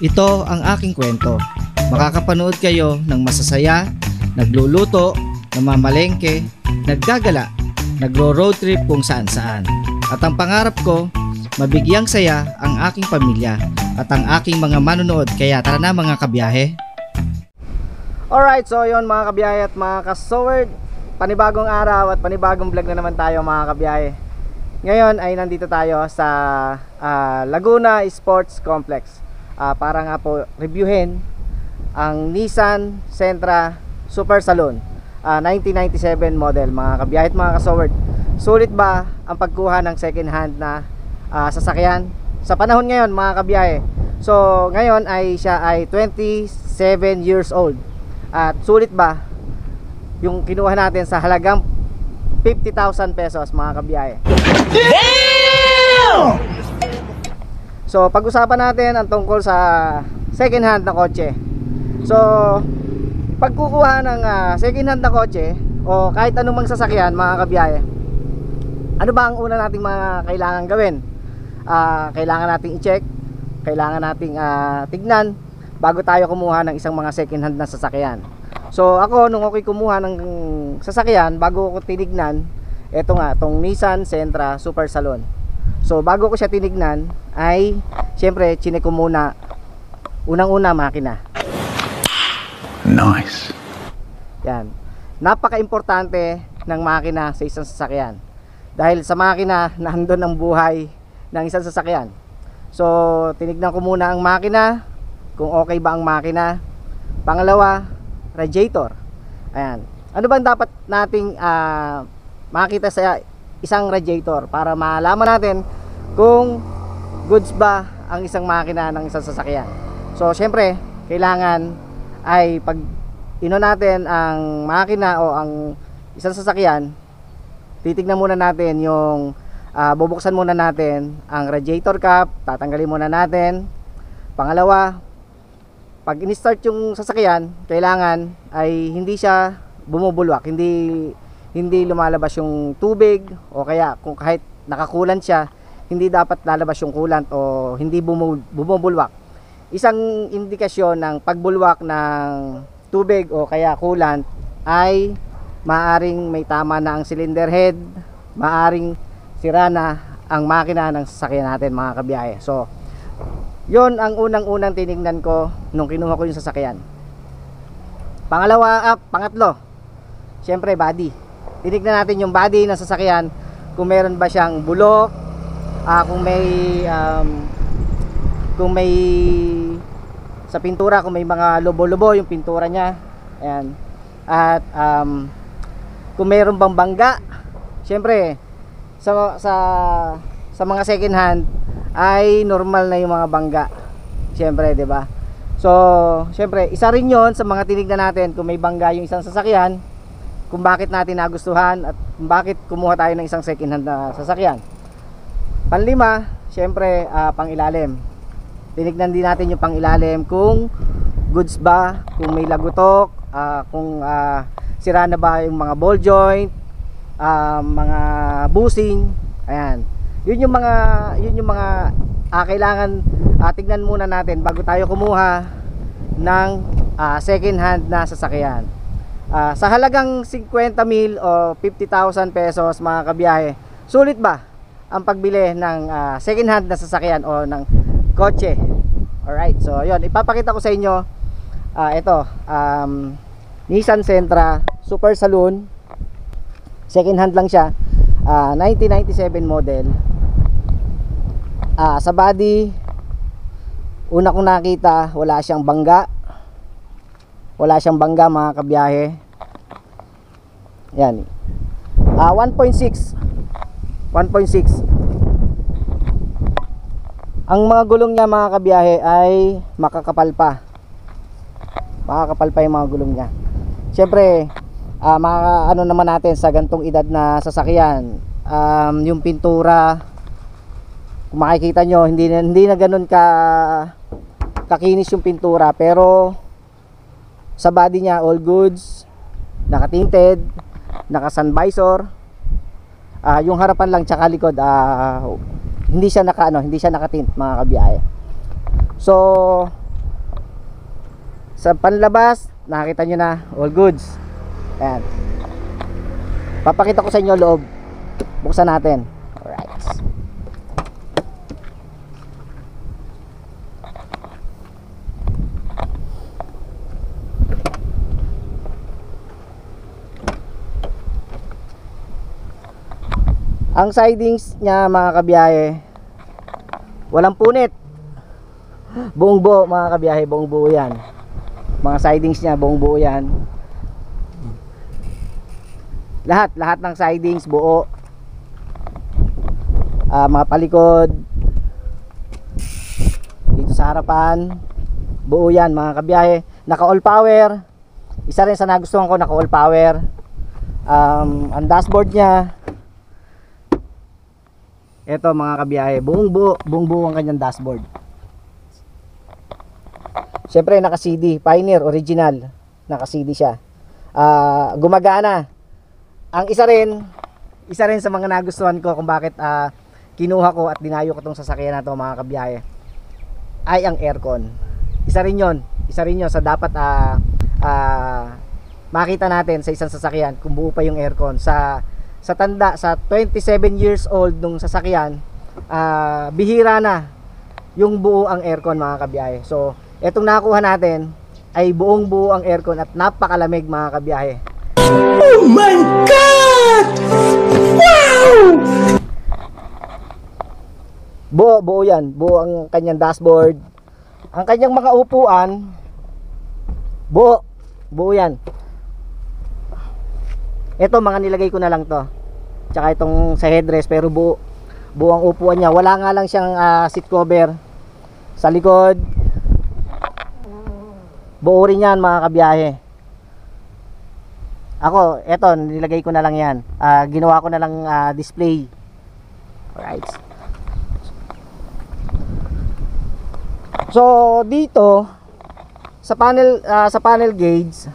Ito ang aking kwento. Makakapanood kayo ng masasaya, nagluluto, namamalengke, naggagala, nagro-road trip kung saan-saan. At ang pangarap ko, mabigyang saya ang aking pamilya at ang aking mga manonood. Kaya tara na mga kabiyahe. Alright, so yun mga kabiyahe at mga kasowerd, panibagong araw at panibagong vlog na naman tayo mga kabiyahe. Ngayon ay nandito tayo sa Laguna Sports Complex para nga po reviewin ang Nissan Sentra Super Saloon 1997 model mga kabiyahe at mga kasowerd. Sulit ba ang pagkuha ng second hand na sasakyan sa panahon ngayon mga kabiyahe? So ngayon ay siya ay 27 years old. At sulit ba yung kinuha natin sa halagang 50,000 pesos mga kabiyahe? Damn! So pag-usapan natin ang tungkol sa second hand na kotse. So pagkukuha ng second hand na kotse o kahit anumang sasakyan mga kabiyahe, ano ba ang una nating mga kailangan gawin? Kailangan nating i-check, kailangan nating tignan bago tayo kumuha ng isang mga second hand na sasakyan. So ako nung ako'y kumuha ng sasakyan, bago ko tinignan, eto nga, tong Nissan Sentra Super Saloon. So bago ko siya tinignan ay syempre chinek ko muna unang-una makina. Nice. Yan. Napaka-importante ng makina sa isang sasakyan. Dahil sa makina nandun ang buhay ng isang sasakyan. So tinignan ko muna ang makina, kung okay ba ang makina. Pangalawa, radiator. Ayan. Ano bang dapat nating makita sa isang radiator para malaman natin kung goods ba ang isang makina ng isang sasakyan? So syempre, kailangan ay pag natin ang makina o ang isang sasakyan, titignan muna natin yung bubuksan muna natin ang radiator cap, tatanggalin muna natin. Pangalawa, pag in-start yung sasakyan, kailangan ay hindi siya bumubulwak, hindi lumalabas yung tubig, o kaya kung kahit nakakulant siya, hindi dapat lalabas yung coolant o hindi bumubulwak. Isang indikasyon ng pagbulwak ng tubig o kaya coolant ay maaring may tama na ang cylinder head, maaring sira na ang makina ng sasakyan natin mga kabiyahe. So yon ang unang-unang tinignan ko nung kinuha ko yung sasakyan. Pangatlo, syempre body. Tinignan natin yung body ng sasakyan, kung meron ba siyang bulok, kung may sa pintura, kung may mga lobo-lobo yung pintura niya. Ayan. At kung meron bang bangga. Syempre sa mga second hand ay normal na yung mga bangga. Syempre, 'di ba? So, syempre, isa rin 'yon sa mga tinignan natin kung may bangga yung isang sasakyan, kung bakit natin nagustuhan at kung bakit kumuha tayo ng isang second hand na sasakyan. Panlima, syempre, pangilalim. Tinignan din natin yung pangilalim kung goods ba, kung may lagutok, kung sira na ba yung mga ball joint, mga bushing. Ayan. Yun yung mga kailangan tignan muna natin bago tayo kumuha ng second hand na sasakyan. Sa halagang 50,000 o 50,000 pesos mga kabiyahe, sulit ba ang pagbili ng second hand na sasakyan o ng kotse? Alright, so yun, ipapakita ko sa inyo ito, Nissan Sentra Super Saloon. Second hand lang siya, 1997 model. Sa body, una kong nakita, wala siyang bangga mga kabiyahe. Yan, 1.6. Ang mga gulong niya mga kabiyahe ay makakapal pa yung mga gulong niya. Syempre, ano naman natin sa gantong edad na sasakyan, yung pintura, kung makikita nyo, hindi na ganun kakinis yung pintura, pero sa body niya all goods, naka-tinted, naka-sun visor. Yung harapan lang tsaka likod hindi siya naka-tint mga kabiyahe. So Sa panlabas, nakita nyo na, all goods. Ayan. Papakita ko sa inyo loob. Buksan natin. Alright. Ang sidings niya mga kabiyahe, walang punit. Buong buo mga kabiyahe, buong buo yan. Mga sidings niya, buong buo yan. Lahat ng sidings buo. Mga palikod dito sa harapan, buo yan mga kabiyahe. Naka all power. Isa rin sa nagustuhan ko, naka all power. Ang dashboard niya, ito mga kabiyahe, buong buo ang kanyang dashboard. Siyempre naka CD, Pioneer original, naka CD siya. Gumagana. Ang isa rin sa mga nagustuhan ko kung bakit kinuha ko at dinayo ko tong sasakyan na to mga kabiyahe, ay ang aircon. Isa rin yon sa dapat makita natin sa isang sasakyan kung buo pa yung aircon. Sa tanda, sa 27 years old nung sasakyan, bihira na yung buo ang aircon mga kabiyahe. So etong nakuha natin ay buong buo ang aircon at napakalamig mga kabiyahe. Oh my God! Wow! Buo yan. Buo ang kanyang dashboard. Ang kanyang mga upuan, buo yan. Ito mga nilagay ko na lang to. Tsaka itong sa headrest, pero buo ang upuan niya. Wala nga lang siyang seat cover sa likod. Buo rin yan mga kabiyahe. Ako, eto, nilagay ko na lang yan. Ginawa ko na lang display. Alright. So, dito sa panel gauge,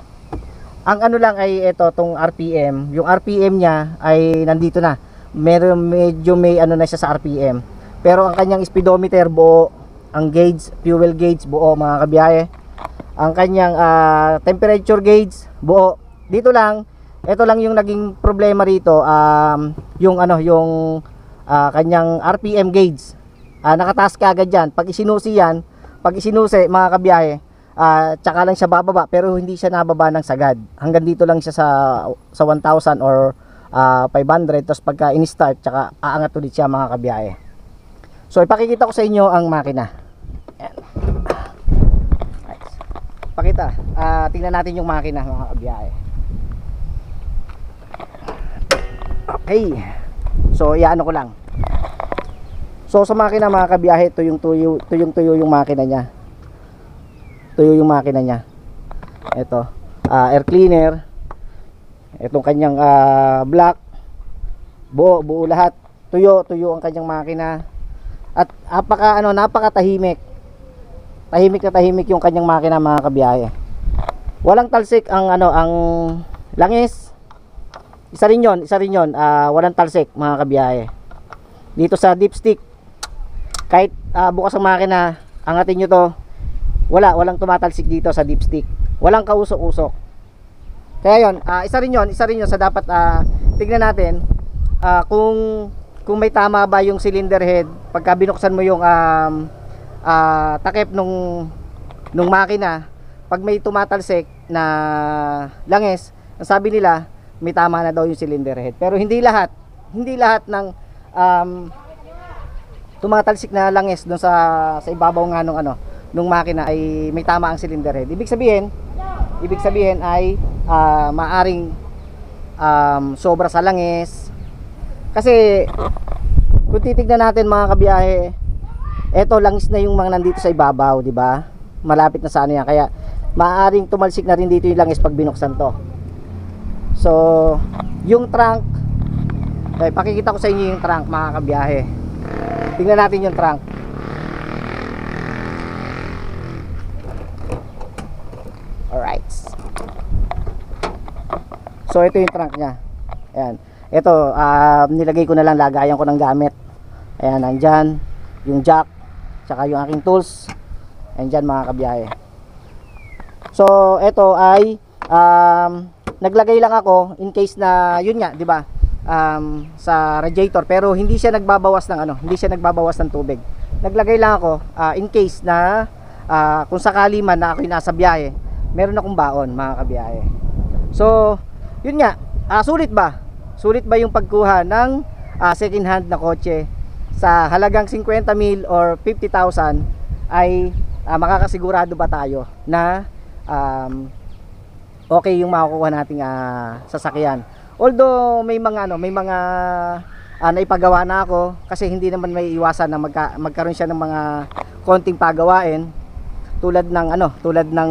ang ano lang ay ito, tong RPM. Yung RPM niya ay nandito na. Medyo may ano na siya sa RPM. Pero ang kanyang speedometer buo, ang gauge, fuel gauge buo mga kabiyahe. Ang kanyang temperature gauge buo. Dito lang, ito lang yung naging problema rito, yung kanyang RPM gauge. Nakataas kaagad diyan. Pag isinusi mga kabiyahe, tsaka lang siya bababa, pero hindi siya nababa ng sagad. Hanggang dito lang siya sa 1,000 or 500. Tapos pagka in-start, tsaka aangat ulit siya mga kabiyahe. So ipakikita ko sa inyo ang makina. Ayan. Pakita, tingnan natin yung makina mga kabiyahe. Okay. So iano ko lang. So sa makina mga kabiyahe, tuyong-tuyo yung makina niya. Tuyo yung makina niya. Ito, air cleaner. Itong kanyang block. Buo lahat. Tuyo ang kanyang makina. At napakatahimik. Tahimik yung kanyang makina mga kabiyahe. Walang talsik ang langis. Isa rin yon. Walang talsik mga kabiyahe. Dito sa dipstick, kahit bukas ang makina, angatin nyo to, walang tumatalsik dito sa dipstick. Walang kausok-usok. Kaya yon, isa rin yon sa dapat tignan natin kung may tama ba yung cylinder head pagka binuksan mo yung takip nung makina. Pag may tumatalsik na langis, ang sabi nila may tama na daw yung cylinder head. Pero hindi lahat ng tumatalsik na langis doon sa ibabaw nga nung makina ay may tama ang cylinder head. Ibig sabihin ay maaring sobra sa langis. Kasi kung titignan natin mga kabiyahe, eto langis na yung mga nandito sa ibabaw, di ba? Malapit na sa ano yan. Kaya maaring tumalsik na rin dito yung langis pag binuksan to. So, yung trunk, pakikita ko sa inyo yung trunk mga kabiyahe. Tingnan natin yung trunk. Alright. So ito yung trunk nya. Ayan. Ito, nilagay ko na lang, lagayan ko ng gamit. Ayan, nandyan yung jack, tsaka yung aking tools. Ayan dyan mga kabiyahe. So ito ay naglagay lang ako in case na yun nga, 'di ba? Sa radiator, pero hindi siya nagbabawas ng hindi siya nagbabawas ng tubig. Naglagay lang ako in case na kung sakali man na ako'y nasa biyahe, meron akong baon, mga kabiyahe. So, yun nga, sulit ba? Sulit ba yung pagkuha ng second hand na kotse sa halagang 50,000 or 50,000 ay makakasigurado ba tayo na okay yung makukuha nating sasakyan? Although may mga naipagawa na ako, kasi hindi naman may iwasan na magkaroon siya ng mga konting pagawain tulad ng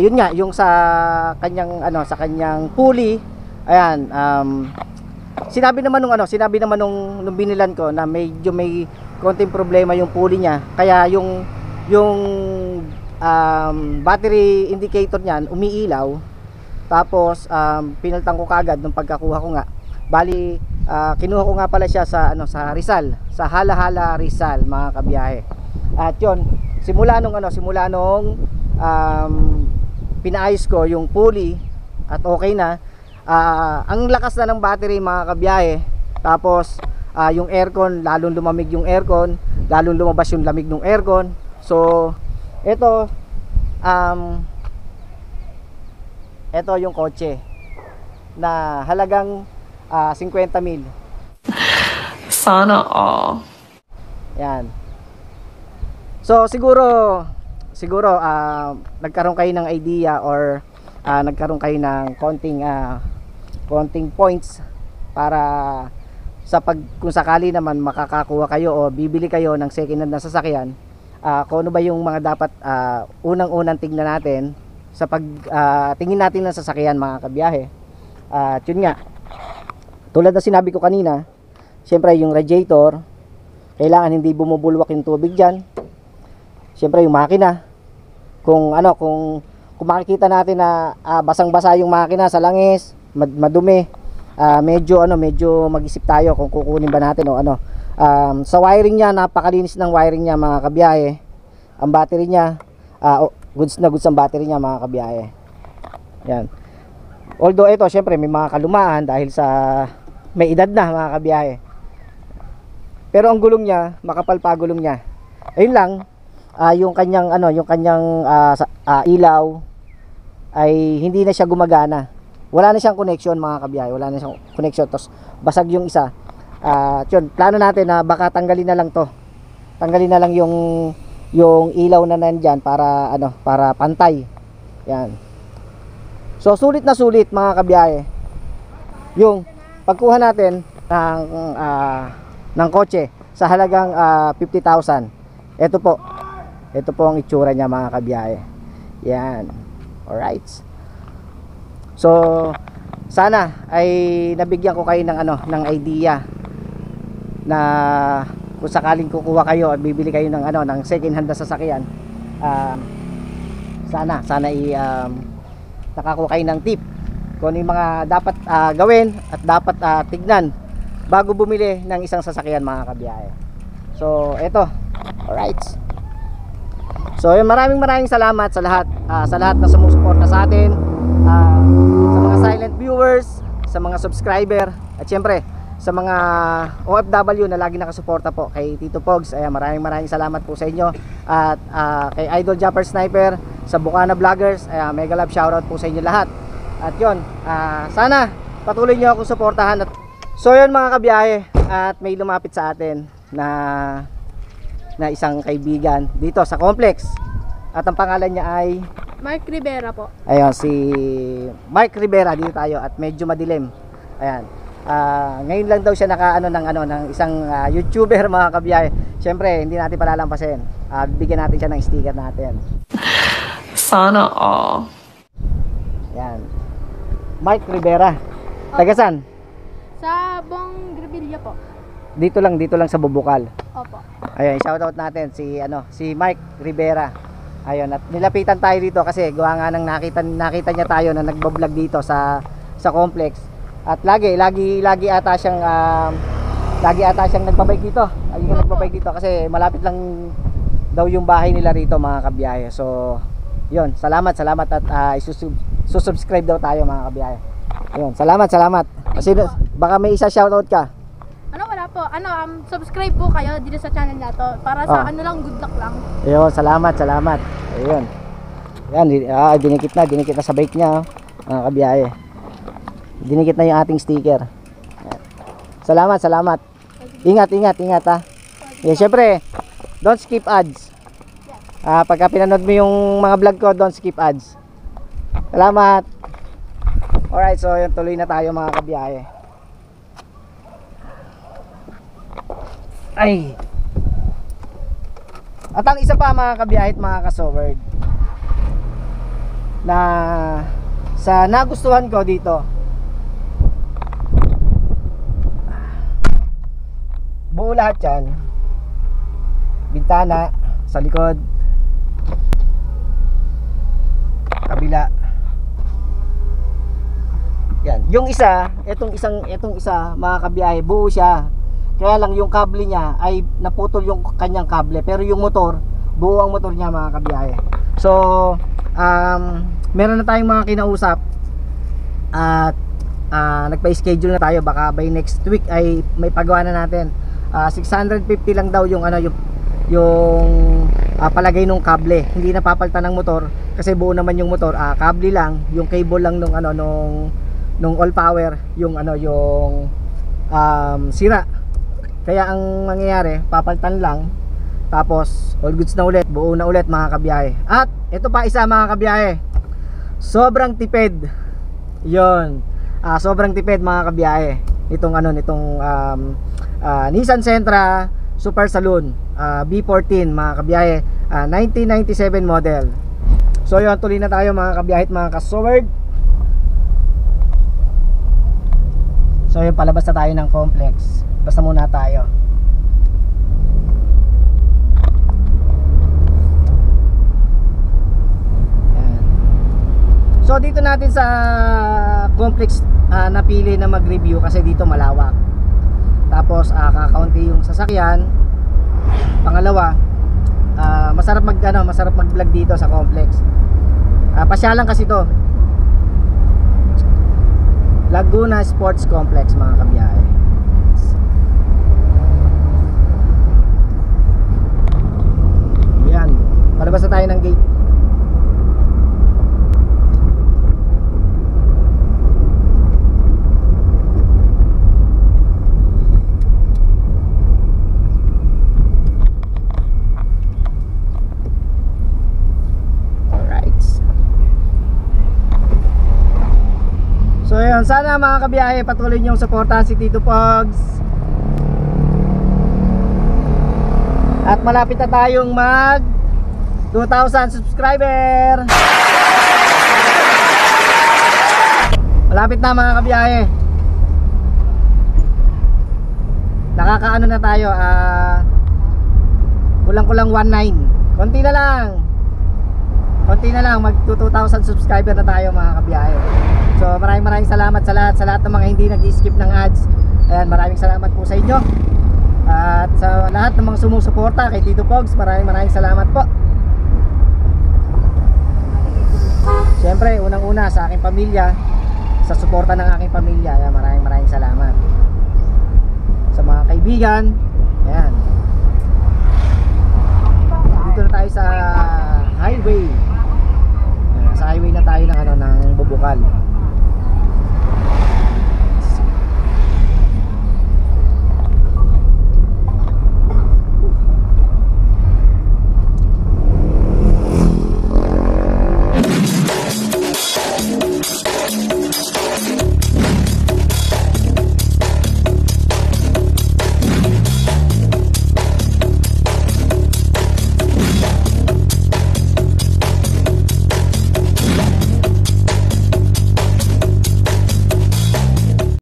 yun nga, yung sa kanyang pulley. Ayan, sinabi naman nung binilan ko na medyo may konting problema yung pulley niya, kaya yung battery indicator niyan umiilaw. Tapos pinaltan ko kagad nung pagkakuha ko nga. Bali kinuha ko nga pala siya sa Rizal, sa Hala-Hala Rizal, mga kabiyahe. At yun, simula nung pinaayos ko yung pulley at okay na. Ang lakas na ng battery, mga kabiyahe. Tapos yung aircon, lalong lumamig yung aircon, lalong lumabas yung lamig ng aircon. So ito yung kotse na halagang 50,000. Sana all. Yan. So siguro nagkaroon kayo ng idea or nagkaroon kayo ng konting points para kung sakali naman makakakuha kayo o bibili kayo ng second hand na sasakyan, kung ano ba yung mga dapat unang-unang tingnan natin sa tingin natin ng sasakyan, mga kabiyahe. At yun nga, tulad na sinabi ko kanina, syempre yung radiator, kailangan hindi bumubulwak yung tubig dyan. Syempre yung makina, kung makikita natin na basang-basa yung makina sa langis, madumi, medyo mag-isip tayo kung kukunin ba natin o sa wiring niya, napakalinis ng wiring niya, mga kabiyahe. Ang battery niya, goods na goods ang battery niya, mga kabiyahe. Yan. Although ito syempre may mga kalumaan dahil sa may edad na, mga kabiyahe. Pero ang gulong niya, makapal pa gulong niya. Ayun lang, yung kanyang ilaw ay hindi na siya gumagana. Wala na siyang connection, mga kabiyahe. Wala na siyang connection. Tapos basag yung isa. Yun, plano natin na baka tanggalin na lang to. Tanggalin na lang yung ilaw na nandyan para pantay. Yan. So sulit na sulit, mga kabiyahe, yung pagkuha natin ng kotse sa halagang 50,000. Ito po ang itsura niya, mga kabiyahe. Yan. Alright. So sana ay nabigyan ko kayo ng idea na kung sakaling kukuha kayo at bibili kayo ng second hand na sasakyan, sana nakakuha kayo ng tip kung ano yung mga dapat gawin at dapat tignan bago bumili ng isang sasakyan, mga kabiyahe. So eto, alright. So maraming salamat sa lahat na sumusuporta sa atin, sa mga silent viewers, sa mga subscriber, at syempre sa mga OFW na lagi nakasuporta po kay Tito Pogs. Ayan, maraming salamat po sa inyo. At kay Idol Jumper Sniper, sa Bukana Vloggers, ayan, mega love shoutout po sa inyo lahat. At yun, sana patuloy nyo akong suportahan. So yun, mga kabiyahe, at may lumapit sa atin na isang kaibigan dito sa complex. At ang pangalan niya ay Mark Rivera po. Ayun, si Mark Rivera. Dito tayo at medyo madilim. Ayan. Ngayon lang daw siya ng isang YouTuber, mga kabiyahe. Siyempre, hindi natin palalampasin. Bigyan natin siya ng sticker natin. Sana all. Yan. Mark Rivera. Taga saan? Sa Bong Revilla po. Dito lang sa Bubukal. Opo. Ayun, shoutout natin si Mark Rivera. Ayun, at nilapitan tayo dito kasi gawa nga ng nakita niya tayo na nagbo-vlog dito sa complex. At lagi ata siyang nagbabike dito. Lagi nga nagbabike dito kasi malapit lang daw yung bahay nila rito, mga kabiyahe. So Yun, salamat at susubscribe daw tayo mga kabiyahe. Yun, salamat. Kasi baka may isa shoutout ka. Ano, wala po. Subscribe po kayo dito sa channel na to. Para sa Oh. ano lang, good luck lang. Ayun, salamat. Ayun. Yan, dinikit na sa bike niya, mga kabiyahe. Dinikit na yung ating sticker. Yan. Salamat. Ingat ha. Yeah, syempre, don't skip ads. Pagka pinanood mo yung mga vlog ko, don't skip ads. Salamat. Alright, so yun, tuloy na tayo mga kabiyahe. Ay. At ang isa pa mga kabiyahe at mga kasoward, na sa nagustuhan ko dito, buo lahat yan, bintana sa likod, kabila, yan. Yung isa, itong isa mga kabiyahe, buo siya, kaya lang yung kable niya ay naputol yung kanyang kable, pero yung motor, buo ang motor niya mga kabiyahe. So meron na tayong mga kinausap at nagpa-schedule na tayo, baka by next week ay may pagawa na natin. 650 lang daw yung palagay nung kable, hindi na papalitan ng motor kasi buo naman yung motor. Kable lang, yung cable lang nung all power yung sira, kaya ang mangyayari papalitan lang, tapos all goods na ulit, buo na ulit mga kabiyahe. At ito pa isa mga kabiyahe, sobrang tipid yon. Sobrang tipid mga kabiyahe nitong Nissan Sentra Super Saloon B14 mga kabiyahe, 1997 model. So yun, tuloy na tayo mga kabiyahe at mga kasoward. So yun, palabas na tayo ng complex. Basta muna tayo. Yan. So dito natin sa complex napili na mag-review kasi dito malawak. Tapos kakaunti yung sasakyan. Pangalawa, masarap mag-vlog dito sa complex. Pasyalan kasi to. Laguna Sports Complex mga kabiyahe. Yan, palabas na tayo ng gate. Alright. So yun, sana mga kabiyahe patuloy niyong suportahan si Tito Pogs. At malapit na tayong mag 2,000 subscriber. Malapit na mga kabiyahe. Nakakaano na tayo, kulang-kulang 19. Konti na lang mag 2,000 subscriber na tayo mga kabiyahe. So maraming salamat sa lahat ng mga hindi nag-skip ng ads. Ayan, maraming salamat po sa inyo. At sa lahat ng mga sumusuporta kay Tito Pogs, maraming salamat po. Siyempre, unang-una sa aking pamilya, sa suporta ng aking pamilya. Ayan, maraming salamat. Sa mga kaibigan, ayan,